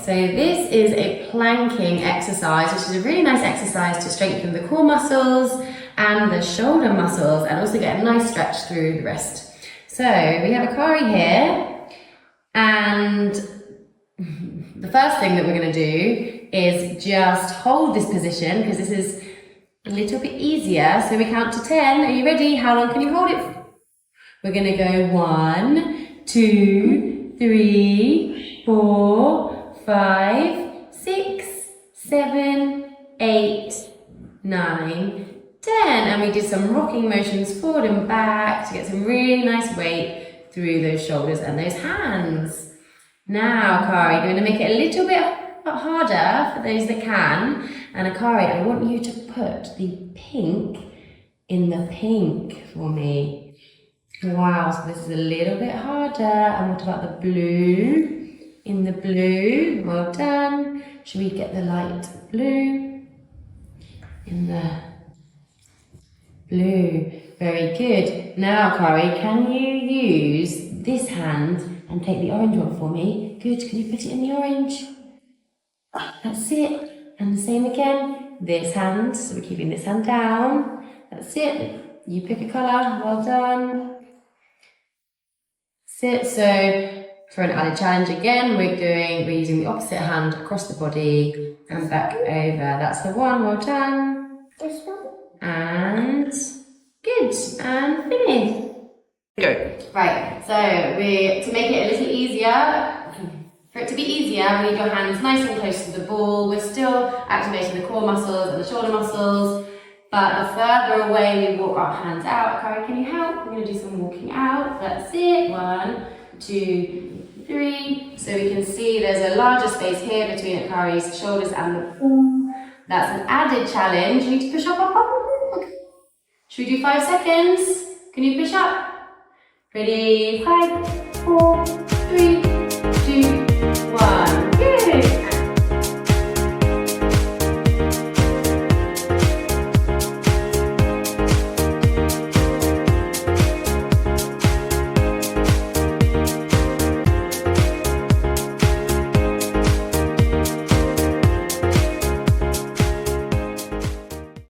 so this is a planking exercise, which is a really nice exercise to strengthen the core muscles and the shoulder muscles, and also get a nice stretch through the wrist. So we have Akari here, and the first thing that we're going to do is just hold this position, because this is a little bit easier. So we count to 10. Are you ready? How long can you hold it? We're going to go 1, 2, 3, 4, 5, 6, 7, 8, 9, 10. And we did some rocking motions forward and back to get some really nice weight through those shoulders and those hands. Now, Akari, you're going to make it a little bit harder for those that can. And Akari, I want you to put the pink in the pink for me. Wow, so this is a little bit harder. And what about the blue in the blue? Well done. Should we get the light blue in the blue? Very good. Now, Akari, can you use this hand and take the orange one for me? Good. Can you put it in the orange? That's it. And the same again. This hand. So we're keeping this hand down. That's it. You pick a colour. Well done. That's it. So for an added challenge again, we're using the opposite hand across the body and back over. That's the one. Well done. And good. And finish. Go. Right, so to make it a little easier, for it to be easier, we need your hands nice and close to the ball. We're still activating the core muscles and the shoulder muscles, but the further away we walk our hands out. Akari, can you help? We're going to do some walking out. That's it. 1, 2, 3. So we can see there's a larger space here between Akari's shoulders and the ball. That's an added challenge. You need to push up. Should we do 5 seconds? Can you push up? Ready? 5, 4, 3, 2, 1.